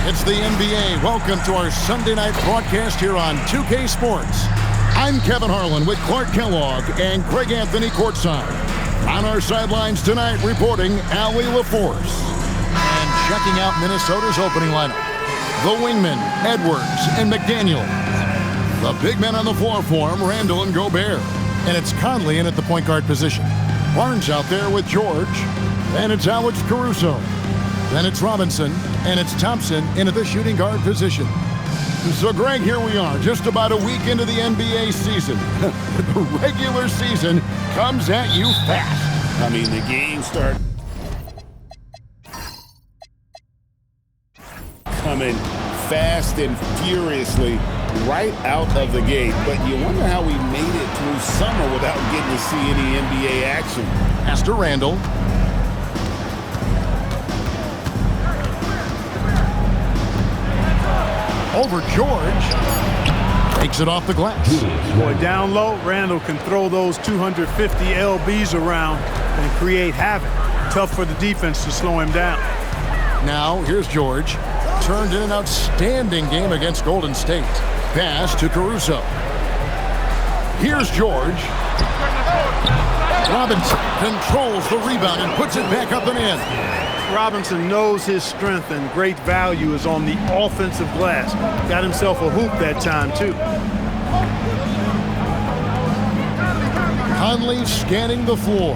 It's the NBA. Welcome to our Sunday night broadcast here on 2K Sports. I'm Kevin Harlan with Clark Kellogg and Craig Anthony courtside. On our sidelines tonight, reporting Allie LaForce. And checking out Minnesota's opening lineup, the wingmen, Edwards and McDaniel. The big men on the floor for him, Randall and Gobert. And it's Conley in at the point guard position. Barnes out there with George. And it's Alex Caruso. Then it's Robinson, and it's Thompson into the shooting guard position. So, Greg, here we are, just about a week into the NBA season. The regular season comes at you fast. I mean, the games start coming fast and furiously right out of the gate. But you wonder how we made it through summer without getting to see any NBA action. Pass to Randall. Over George. Takes it off the glass. Boy, down low, Randall can throw those 250 LBs around and create havoc. Tough for the defense to slow him down. Now, here's George. Turned in an outstanding game against Golden State. Pass to Caruso. Here's George. Robinson controls the rebound and puts it back up and in. Robinson knows his strength and great value is on the offensive glass. Got himself a hoop that time, too. Conley scanning the floor.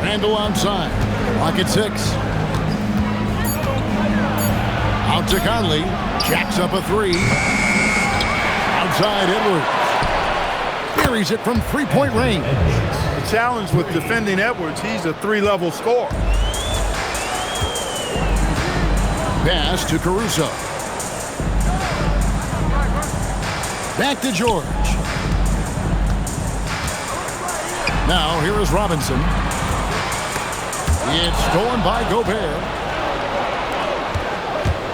Randall outside. Clock at 6. Out to Conley. Jacks up a 3. Outside Edwards. Buries it from three-point range. The challenge with defending Edwards, he's a 3-level scorer. Pass to Caruso. Back to George. Now here is Robinson. It's stolen by Gobert.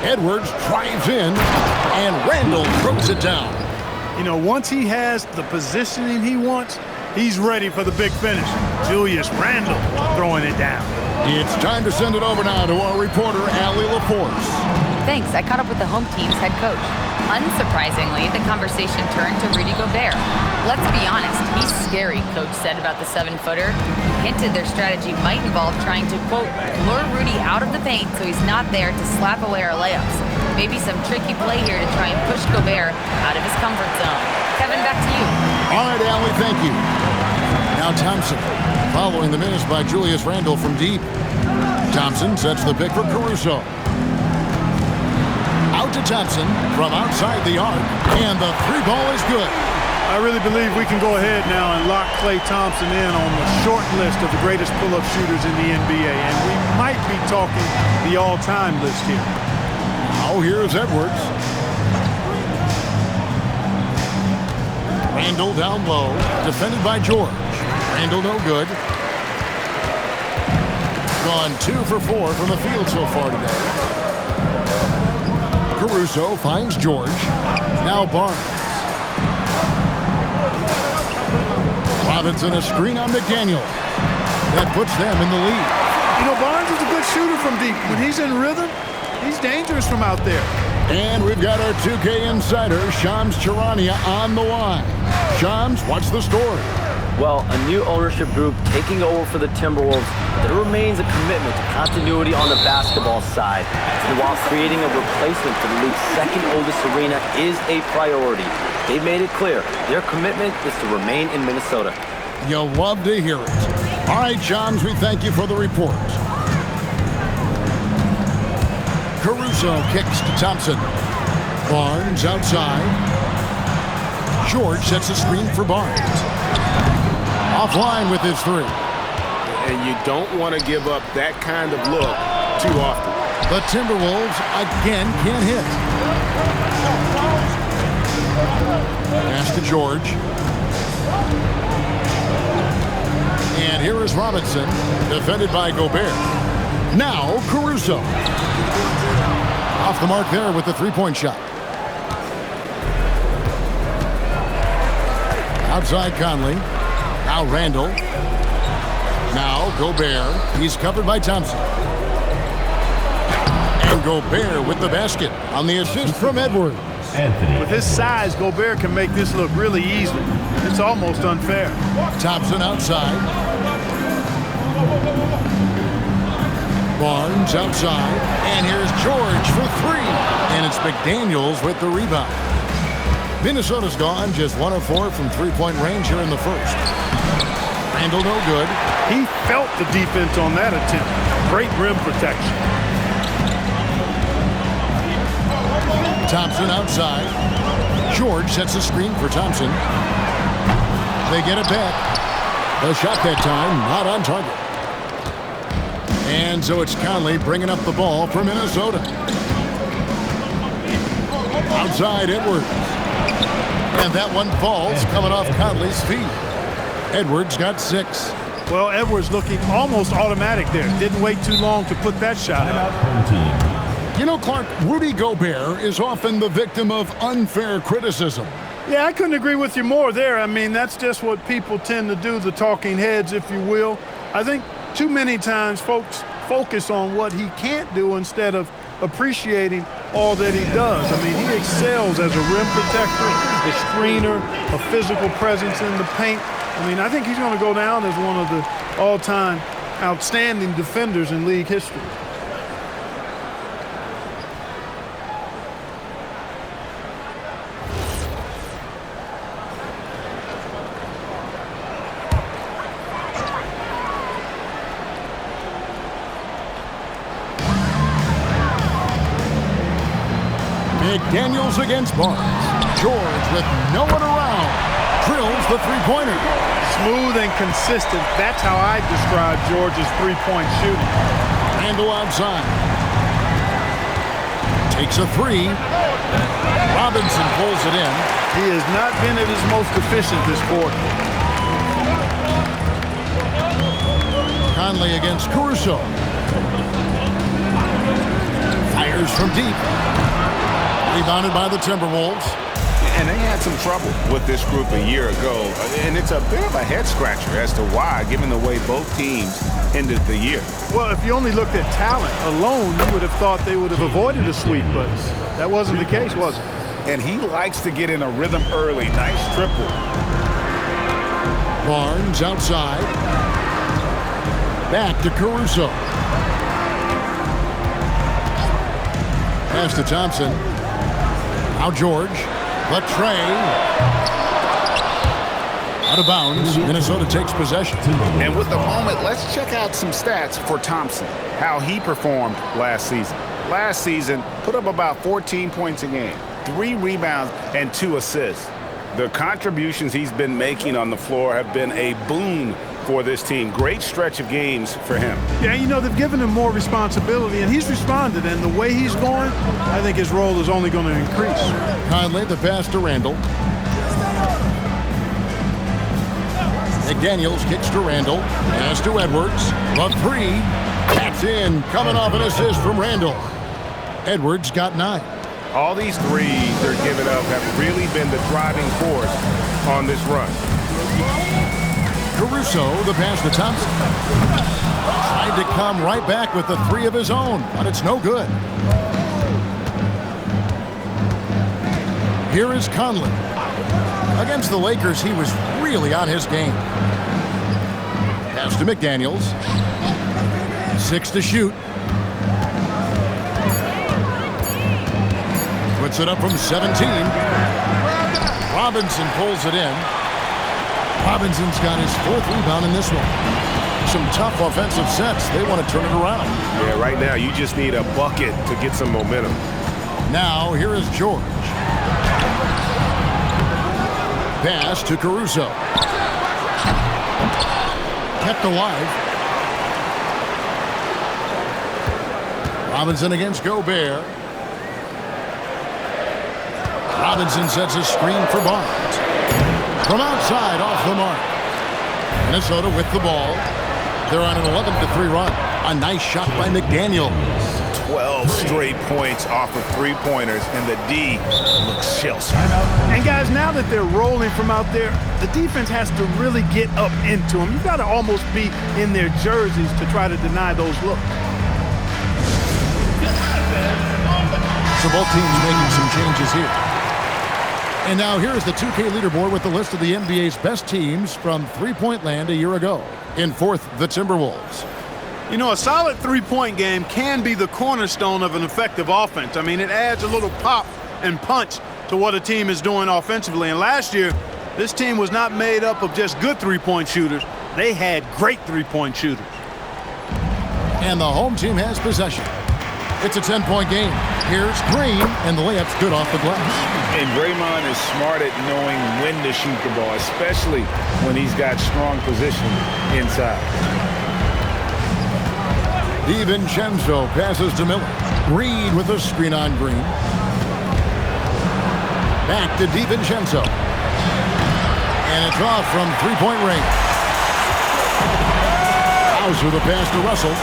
Edwards drives in, and Randall throws it down. You know, once he has the positioning he wants, he's ready for the big finish. Julius Randle throwing it down. It's time to send it over now to our reporter, Allie LaForce. Thanks. I caught up with the home team's head coach. Unsurprisingly, the conversation turned to Rudy Gobert. Let's be honest, he's scary, Coach said about the 7-footer. He hinted their strategy might involve trying to, quote, lure Rudy out of the paint so he's not there to slap away our layups. Maybe some tricky play here to try and push Gobert out of his comfort zone. Kevin, back to you. All right, Allie, thank you. Now Thompson, following the miss by Julius Randle from deep. Thompson sets the pick for Caruso. Out to Thompson from outside the arc, and the 3-ball is good. I really believe we can go ahead now and lock Klay Thompson in on the short list of the greatest pull-up shooters in the NBA, and we might be talking the all-time list here. Now here's Edwards. Randall down low, defended by George. Randall no good. Gone 2 for 4 from the field so far today. Caruso finds George. Now Barnes. Robinson a screen on McDaniel. That puts them in the lead. You know, Barnes is a good shooter from deep. When he's in rhythm, he's dangerous from out there. And we've got our 2K insider, Shams Charania, on the line. Shams, what's the story? Well, a new ownership group taking over for the Timberwolves, but there remains a commitment to continuity on the basketball side. And while creating a replacement for the league's second oldest arena is a priority, they made it clear their commitment is to remain in Minnesota. You'll love to hear it. All right, Shams, we thank you for the report. Caruso kicks to Thompson. Barnes outside. George sets a screen for Barnes. Offline with his 3. And you don't want to give up that kind of look too often. The Timberwolves again can't hit. Pass to George. And here is Robinson, defended by Gobert. Now Caruso. Off the mark there with the 3-point shot. Outside Conley. Now Randall. Now Gobert. He's covered by Thompson. Gobert with the basket on the assist from Edwards. With his size, Gobert can make this look really easy. It's almost unfair. Thompson outside. Barnes outside. And here's George for three. And it's McDaniels with the rebound. Minnesota's gone just 1 of 4 from three-point range here in the first. Randall no good. He felt the defense on that attempt. Great rim protection. Thompson outside. George sets a screen for Thompson. They get it back. The shot that time, not on target. And so it's Conley bringing up the ball for Minnesota. Outside Edwards. And that one falls coming off Conley's feet. Edwards got 6. Well, Edwards looking almost automatic there. Didn't wait too long to put that shot up. You know, Clark, Rudy Gobert is often the victim of unfair criticism. Yeah, I couldn't agree with you more there. I mean, that's just what people tend to do, the talking heads, if you will. I think too many times folks focus on what he can't do instead of appreciating all that he does. I mean, he excels as a rim protector, a screener, a physical presence in the paint. I mean, I think he's going to go down as one of the all-time outstanding defenders in league history. McDaniels against Barnes. George with no one around. Drills the three-pointer. Smooth and consistent. That's how I describe George's three-point shooting. Randall outside. Takes a three. Robinson pulls it in. He has not been at his most efficient this quarter. Conley against Caruso. Fires from deep. Rebounded by the Timberwolves. And they had some trouble with this group a year ago. And it's a bit of a head-scratcher as to why, given the way both teams ended the year. Well, if you only looked at talent alone, you would have thought they would have avoided a sweep, but that wasn't the case, was it? And he likes to get in a rhythm early. Nice triple. Barnes outside. Back to Caruso. Pass to Thompson. Now George. The tray. Out of bounds. Minnesota takes possession. And with the moment, let's check out some stats for Thompson. How he performed last season. Last season, put up about 14 points a game, 3 rebounds, and 2 assists. The contributions he's been making on the floor have been a boon for this team. Great stretch of games for him. Yeah, you know, they've given him more responsibility, and he's responded. And the way he's going, I think his role is only going to increase. Conley, the pass to Randall. McDaniels kicks to Randall. Pass to Edwards. The three. That's in. Coming off an assist from Randall. Edwards got 9. All these threes they're giving up have really been the driving force on this run. Caruso, the pass to Thompson. Tried to come right back with the 3 of his own, but it's no good. Here is Conley. Against the Lakers, he was really on his game. Pass to McDaniels. 6 to shoot. Puts it up from 17. Robinson pulls it in. Robinson's got his 4th rebound in this one. Some tough offensive sets. They want to turn it around. Yeah, right now you just need a bucket to get some momentum. Now here is George. Pass to Caruso. Kept alive. Robinson against Gobert. Robinson sets a screen for Barnes. From outside, off the mark. Minnesota with the ball. They're on an 11-3 run. A nice shot by McDaniels. 12 straight points off of three-pointers, and the D looks shell-shocked. And guys, now that they're rolling from out there, the defense has to really get up into them. You've got to almost be in their jerseys to try to deny those looks. So both teams making some changes here. And now here's the 2K leaderboard with the list of the NBA's best teams from three-point land a year ago. In fourth, the Timberwolves. You know, a solid three-point game can be the cornerstone of an effective offense. I mean, it adds a little pop and punch to what a team is doing offensively. And last year, this team was not made up of just good three-point shooters. They had great three-point shooters. And the home team has possession. It's a 10-point game. Here's Green, and the layup's good off the glass. And Draymond is smart at knowing when to shoot the ball, especially when he's got strong position inside. DiVincenzo passes to Miller. Reed with a screen on Green. Back to DiVincenzo. And it's off from three-point range. Hauser the pass to Russell.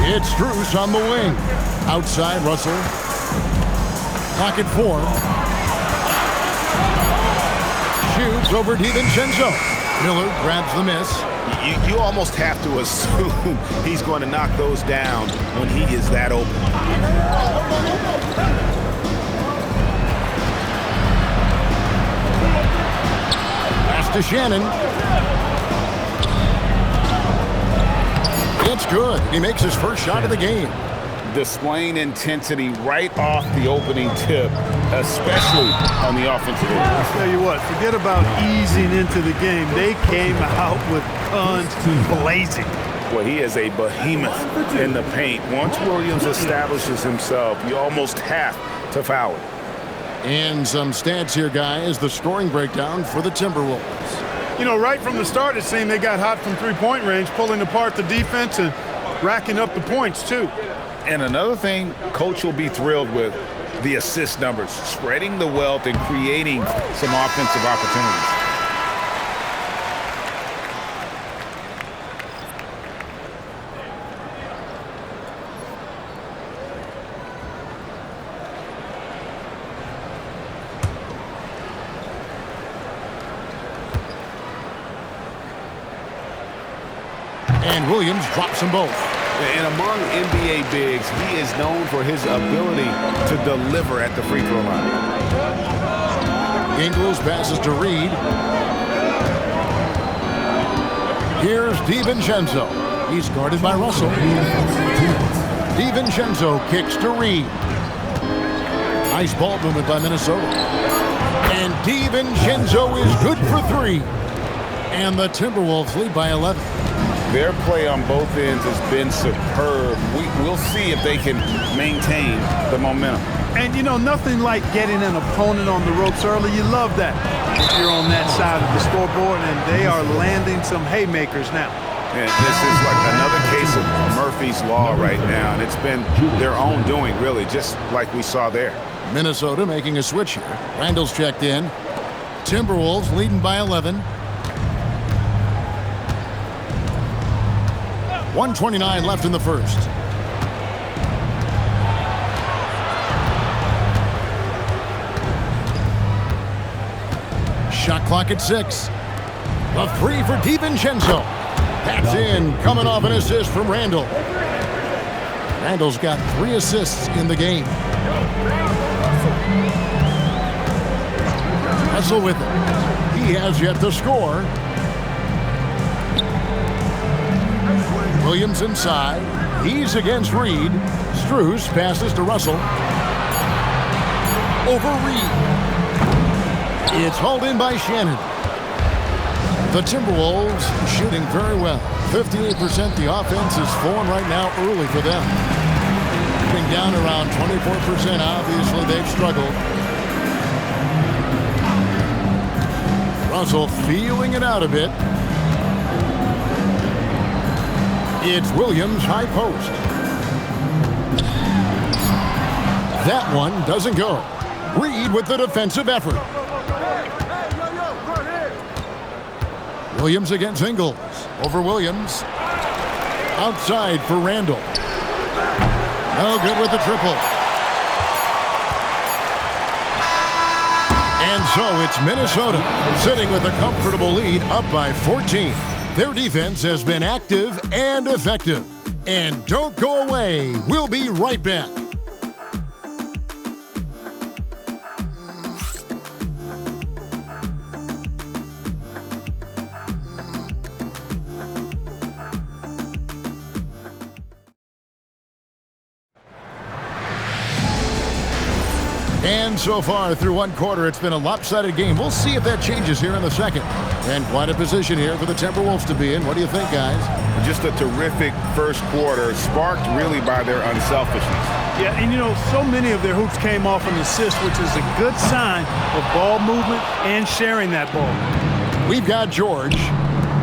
It's Strus on the wing. Outside, Russell. Clock at 4. Shoots over DiVincenzo. Miller grabs the miss. You almost have to assume he's going to knock those down when he is that open. Pass to Shannon. It's good. He makes his first shot of the game. Displaying intensity right off the opening tip, especially on the offensive end. I'll tell you what, forget about easing into the game. They came out with guns blazing. Well, he is a behemoth in the paint. Once Williams establishes himself, you almost have to foul it. And some stats here, guys. The scoring breakdown for the Timberwolves. You know, right from the start, it seemed they got hot from three-point range, pulling apart the defense and racking up the points, too. And another thing Coach will be thrilled with, the assist numbers, spreading the wealth and creating some offensive opportunities. And Williams drops them both. And among NBA bigs, he is known for his ability to deliver at the free throw line. Ingles passes to Reed. Here's DiVincenzo. He's guarded by Russell. DiVincenzo kicks to Reed. Nice ball movement by Minnesota. And DiVincenzo is good for 3. And the Timberwolves lead by 11. Their play on both ends has been superb. We'll see if they can maintain the momentum. And, you know, nothing like getting an opponent on the ropes early. You love that if you're on that side of the scoreboard, and they are landing some haymakers now. And this is like another case of Murphy's Law right now, and it's been their own doing, really, just like we saw there. Minnesota making a switch here. Randall's checked in. Timberwolves leading by 11. 1:29 left in the first. Shot clock at 6. A 3 for DiVincenzo. That's in, coming off an assist from Randall. Randall's got 3 assists in the game. Russell with it. He has yet to score. Williams inside. He's against Reed. Strus passes to Russell. Over Reed. It's hauled in by Shannon. The Timberwolves shooting very well. 58% the offense is formed right now early for them. Being down around 24%, obviously they've struggled. Russell feeling it out a bit. It's Williams, high post. That one doesn't go. Reed with the defensive effort. Williams against Ingles. Over Williams. Outside for Randall. No good with the triple. And And so it's Minnesota sitting with a comfortable lead up by 14. Their defense has been active and effective. And don't go away. We'll be right back. And so far through one quarter, it's been a lopsided game. We'll see if that changes here in the second. And quite a position here for the Timberwolves to be in. What do you think, guys? Just a terrific first quarter, sparked really by their unselfishness. Yeah, and you know, so many of their hoops came off an assist, which is a good sign of ball movement and sharing that ball. We've got George,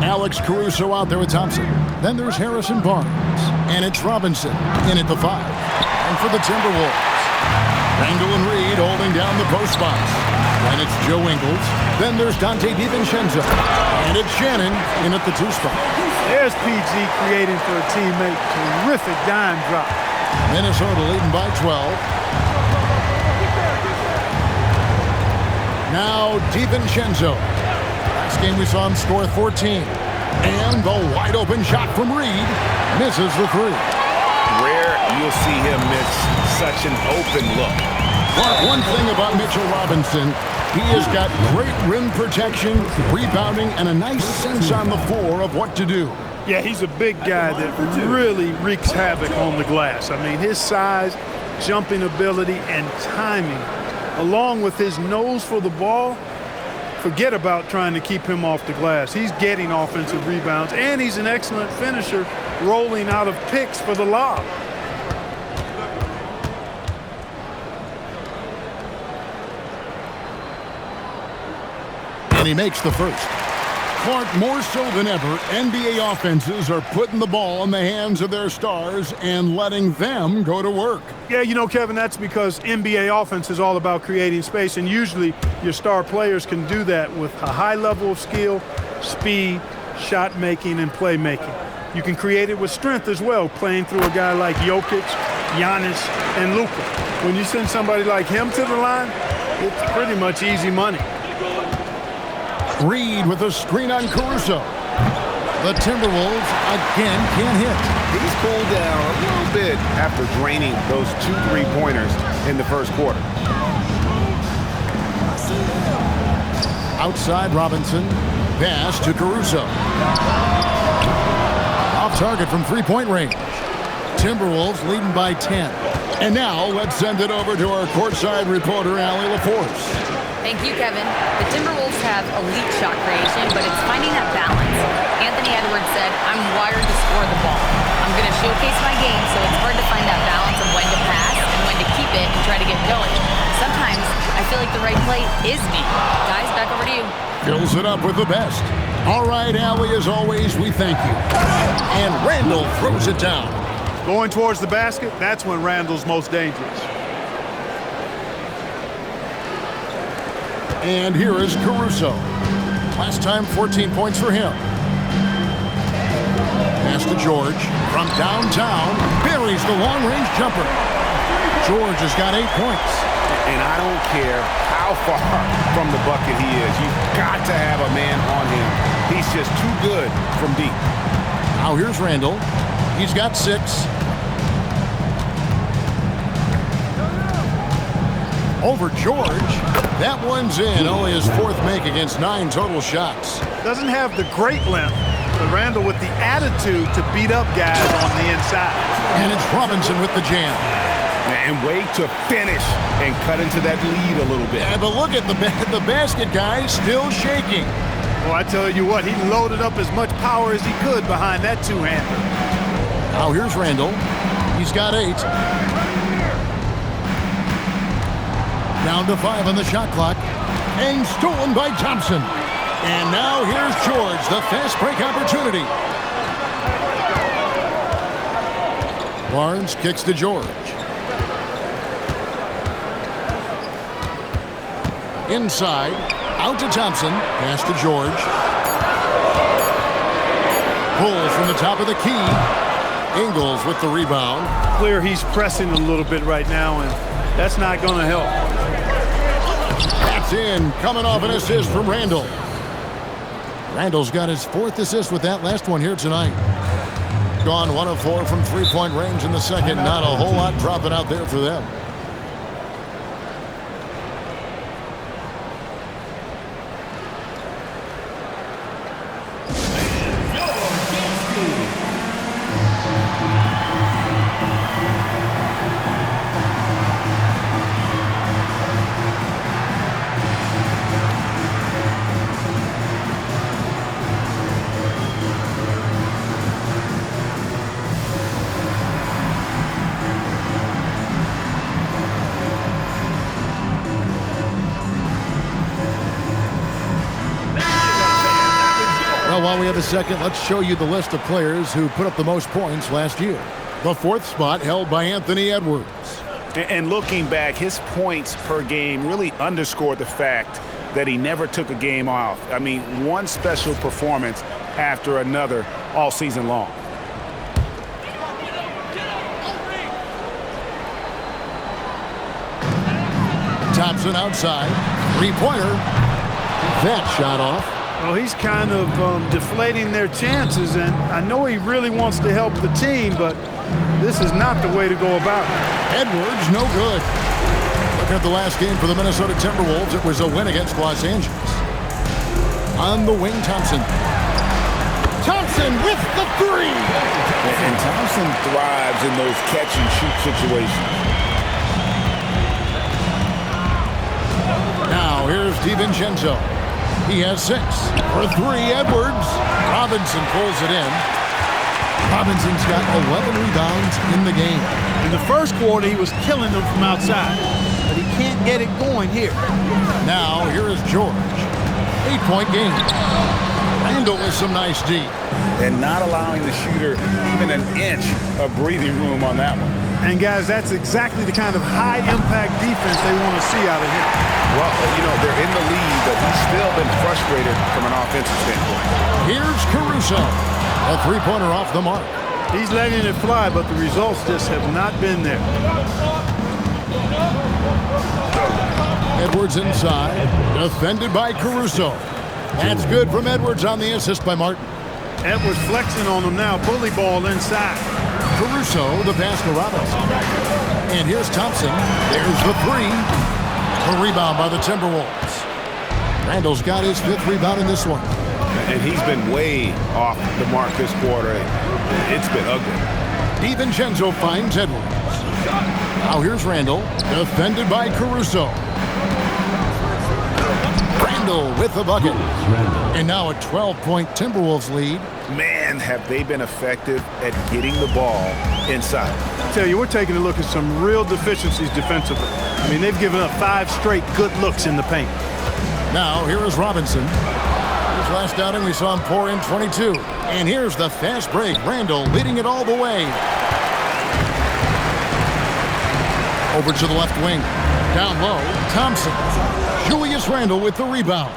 Alex Caruso out there with Thompson. Then there's Harrison Barnes. And it's Robinson in at the 5. And for the Timberwolves, Randall and Reed holding down the post spots. And it's Joe Ingles. Then there's Dante DiVincenzo. And it's Shannon in at the 2 spot. There's PG creating for a teammate. Terrific dime drop. Minnesota leading by 12. Now DiVincenzo. Last game we saw him score 14. And the wide open shot from Reed misses the 3. Rare you'll see him miss such an open look. But one thing about Mitchell Robinson, he has got great rim protection, rebounding, and a nice sense on the floor of what to do. Yeah, he's a big guy that really wreaks havoc on the glass. I mean, his size, jumping ability, and timing, along with his nose for the ball, forget about trying to keep him off the glass. He's getting offensive rebounds, and he's an excellent finisher, rolling out of picks for the lob. And he makes the first. Clark, more so than ever, NBA offenses are putting the ball in the hands of their stars and letting them go to work. Yeah, you know, Kevin, that's because NBA offense is all about creating space, and usually your star players can do that with a high level of skill, speed, shot making, and playmaking. You can create it with strength as well, playing through a guy like Jokic, Giannis, and Luka. When you send somebody like him to the line, it's pretty much easy money. Reed with a screen on Caruso. The Timberwolves again can't hit. He's cooled down a little bit after draining those 2 3-pointers in the first quarter. Outside Robinson. Pass to Caruso. Off target from 3-point range. Timberwolves leading by 10. And now let's send it over to our courtside reporter, Allie LaForce. Thank you, Kevin. The Timberwolves have elite shot creation, but it's finding that balance. Anthony Edwards said, "I'm wired to score the ball. I'm going to showcase my game, so it's hard to find that balance of when to pass and when to keep it and try to get going. Sometimes I feel like the right play is me." Guys, back over to you. Fills it up with the best. All right, Allie, as always, we thank you. And Randall throws it down. Going towards the basket, that's when Randall's most dangerous. And here is Caruso. Last time, 14 points for him. Pass to George. From downtown, buries the long-range jumper. George has got 8 points. And I don't care how far from the bucket he is. You've got to have a man on him. He's just too good from deep. Now here's Randall. He's got 6. Over George. That one's in. Only his 4th make against 9 total shots. Doesn't have the great length, but Randall with the attitude to beat up guys on the inside. And it's Robinson with the jam. And wait to finish and cut into that lead a little bit. Yeah, but look at the basket, guys, still shaking. Well, I tell you what, he loaded up as much power as he could behind that 2-hander. Now here's Randall. He's got 8. Down to 5 on the shot clock. And stolen by Thompson. And now here's George, the fast break opportunity. Barnes kicks to George. Inside, out to Thompson. Pass to George. Pull from the top of the key. Ingles with the rebound. Clear he's pressing a little bit right now, and that's not going to help. It's in, coming off an assist from Randall. Randall's got his 4th assist with that last one here tonight. Gone 1 of 4 from three-point range in the second. Not a whole lot dropping out there for them. While we have a second, let's show you the list of players who put up the most points last year. The 4th spot held by Anthony Edwards. And looking back, his points per game really underscored the fact that he never took a game off. I mean, one special performance after another all season long. Thompson outside. Three-pointer. That shot off. Well, he's kind of deflating their chances, and I know he really wants to help the team, but this is not the way to go about it. Edwards, no good. Looking at the last game for the Minnesota Timberwolves, it was a win against Los Angeles. On the wing, Thompson. Thompson with the 3! And Thompson thrives in those catch-and-shoot situations. Now, here's DiVincenzo. He has 6. For 3, Edwards. Robinson pulls it in. Robinson's got 11 rebounds in the game. In the first quarter, he was killing them from outside, but he can't get it going here. Now, here is George. 8-point game. Randall with some nice D. And not allowing the shooter even an inch of breathing room on that one. And, guys, that's exactly the kind of high-impact defense they want to see out of him. Well, you know, they're in the lead, but he's still been frustrated from an offensive standpoint. Here's Caruso. A three-pointer off the mark. He's letting it fly, but the results just have not been there. Edwards inside. Defended by Caruso. That's good from Edwards on the assist by Martin. Edwards flexing on him now. Bully ball inside. Caruso, the pass to Robinson. And here's Thompson. There's the 3. A rebound by the Timberwolves. Randall's got his 5th rebound in this one. And he's been way off the mark this quarter. It's been ugly. DiVincenzo finds Edwards. Now here's Randall. Defended by Caruso. Randall with the bucket. And now a 12-point Timberwolves lead. Man, have they been effective at getting the ball inside. I tell you, we're taking a look at some real deficiencies defensively. I mean, they've given up 5 straight good looks in the paint. Now, here is Robinson. His last outing, we saw him pour in 22. And here's the fast break. Randall leading it all the way. Over to the left wing. Down low, Thompson. Julius Randle with the rebound.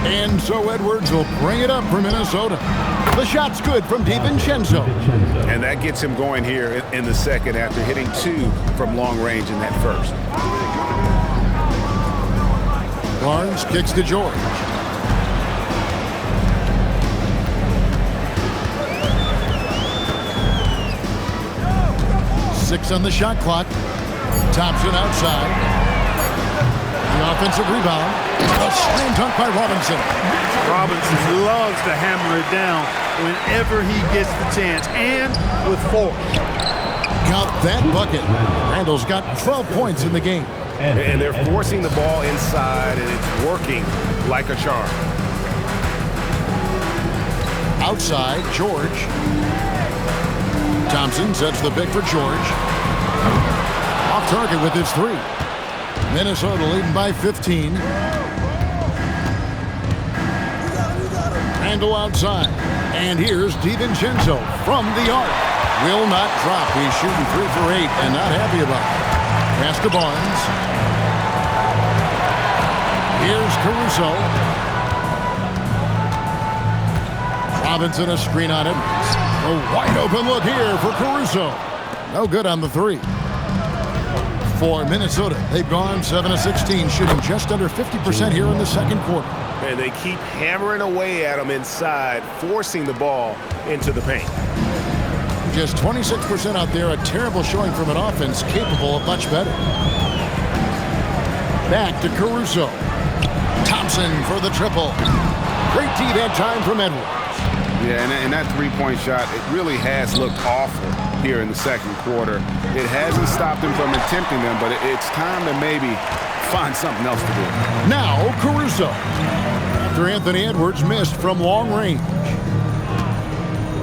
And so Edwards will bring it up for Minnesota. The shot's good from DiVincenzo. And that gets him going here in the second after hitting 2 from long range in that first. Barnes kicks to George. Six on the shot clock. Thompson outside. The offensive rebound. A slam dunk by Robinson. Robinson loves to hammer it down whenever he gets the chance, and with force. Got that bucket. Randall's got 12 points in the game. And they're forcing the ball inside, and it's working like a charm. Outside, George. Thompson sets the pick for George. Off target with his 3. Minnesota leading by 15. Randall outside. And here's DiVincenzo from the arc. Will not drop. He's shooting 3 for 8 and not happy about it. Pass to Barnes. Here's Caruso. Robinson a screen on him. A wide open look here for Caruso. No good on the 3. For Minnesota, they've gone 7 of 16, shooting just under 50% here in the second quarter. And they keep hammering away at them inside, forcing the ball into the paint. Just 26% out there, a terrible showing from an offense capable of much better. Back to Caruso. Thompson for the triple. Great D that time from Edwards. Yeah, and that three-point shot, it really has looked awful here in the second quarter. It hasn't stopped him from attempting them, but it's time to maybe find something else to do. Now Caruso. After Anthony Edwards missed from long range.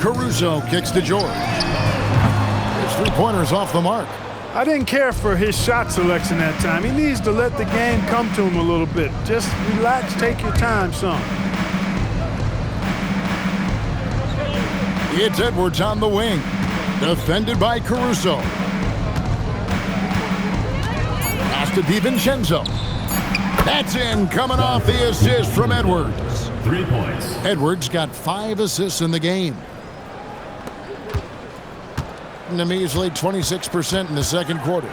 Caruso kicks to George. His three-pointer's off the mark. I didn't care for his shot selection that time. He needs to let the game come to him a little bit. Just relax, take your time some. It's Edwards on the wing. Defended by Caruso. Pass to DiVincenzo. That's in, coming off the assist from Edwards. 3 points. Edwards got 5 assists in the game. And a measly 26% in the second quarter.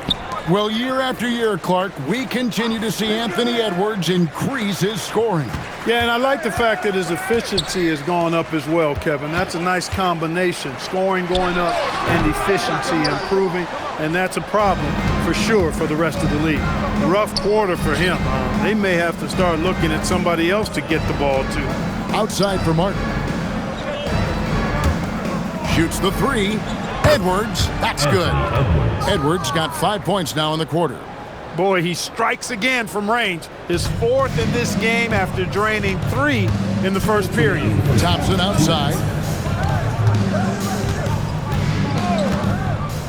Well, year after year, Clark, we continue to see Anthony Edwards increase his scoring. Yeah, and I like the fact that his efficiency has gone up as well, Kevin. That's a nice combination. Scoring going up and efficiency improving, and that's a problem for sure for the rest of the league. Rough quarter for him. They may have to start looking at somebody else to get the ball to. Outside for Martin. Shoots the three. Edwards, that's good. Edwards got 5 points now in the quarter. Boy, he strikes again from range. His 4th in this game after draining 3 in the first period. Thompson outside.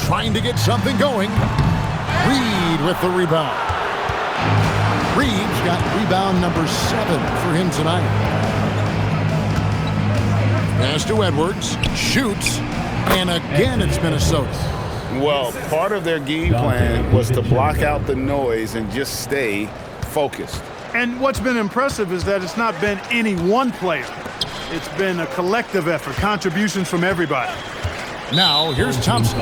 Trying to get something going. Reed with the rebound. Reed's got rebound number 7 for him tonight. Pass to Edwards. Shoots. And again, it's Minnesota. Well, part of their game plan was to block out the noise and just stay focused. And what's been impressive is that it's not been any one player. It's been a collective effort, contributions from everybody. Now, here's Thompson.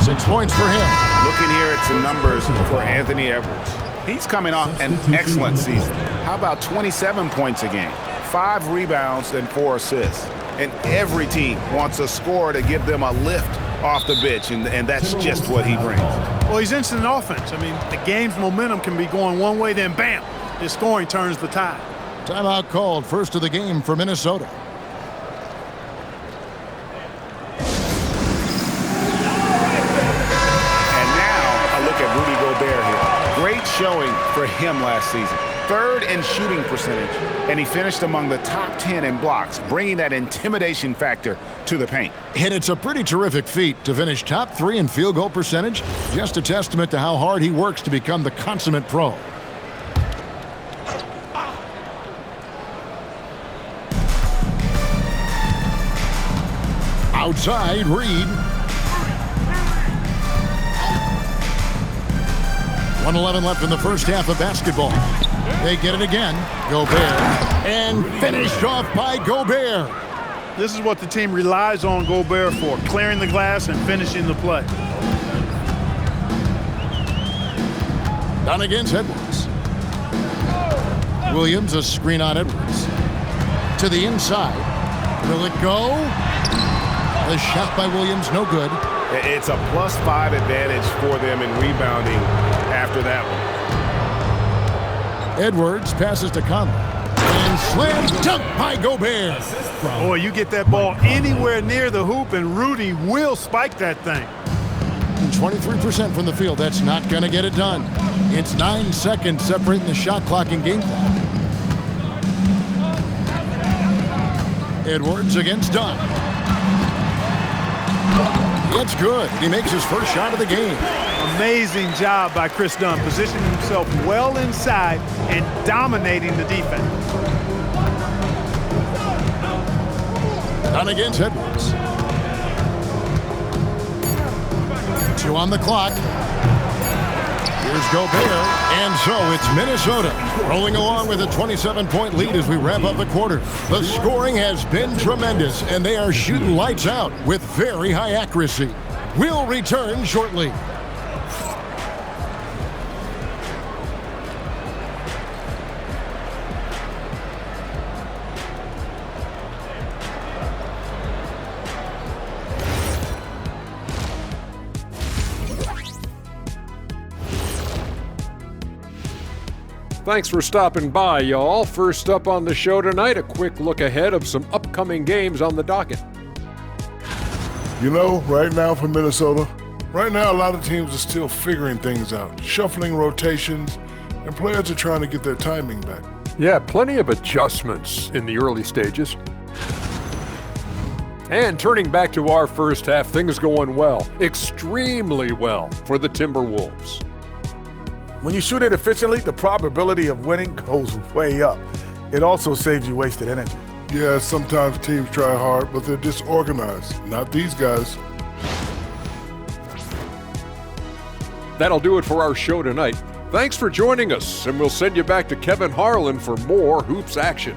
6 points for him. Looking here at some numbers for Anthony Edwards. He's coming off an excellent season. How about 27 points a game, 5 rebounds, and 4 assists? And every team wants a scorer to give them a lift off the bench, and that's just what he brings. Well, he's instant offense. I mean, the game's momentum can be going one way, then bam, his scoring turns the tide. Timeout called, first of the game for Minnesota. And now a look at Rudy Gobert here. Great showing for him last season. 3rd in shooting percentage, and he finished among the top 10 in blocks, bringing that intimidation factor to the paint. And it's a pretty terrific feat to finish top 3 in field goal percentage. Just a testament to how hard he works to become the consummate pro. Outside, Reed. 1:11 left in the first half of basketball. They get it again. Gobert. And finished off by Gobert. This is what the team relies on Gobert for, clearing the glass and finishing the play. Done against Edwards. Williams, a screen on Edwards. To the inside. Will it go? The shot by Williams, no good. It's a +5 advantage for them in rebounding after that one. Edwards passes to Conley. And slam dunk by Gobert. Boy, you get that ball anywhere near the hoop, and Rudy will spike that thing. 23% from the field. That's not going to get it done. It's 9 seconds separating the shot clock and game clock. Edwards against Dunn. It's good. He makes his first shot of the game. Amazing job by Chris Dunn, positioning himself well inside and dominating the defense. Dunn against Edwards. 2 on the clock. Here's Gobert. And so it's Minnesota rolling along with a 27-point lead as we wrap up the quarter. The scoring has been tremendous, and they are shooting lights out with very high accuracy. We'll return shortly. Thanks for stopping by, y'all. First up on the show tonight, a quick look ahead of some upcoming games on the docket. You know, right now for Minnesota, right now a lot of teams are still figuring things out, shuffling rotations, and players are trying to get their timing back. Yeah, plenty of adjustments in the early stages. And turning back to our first half, things going well, extremely well for the Timberwolves. When you shoot it efficiently, the probability of winning goes way up. It also saves you wasted energy. Yeah, sometimes teams try hard, but they're disorganized. Not these guys. That'll do it for our show tonight. Thanks for joining us, and we'll send you back to Kevin Harlan for more hoops action.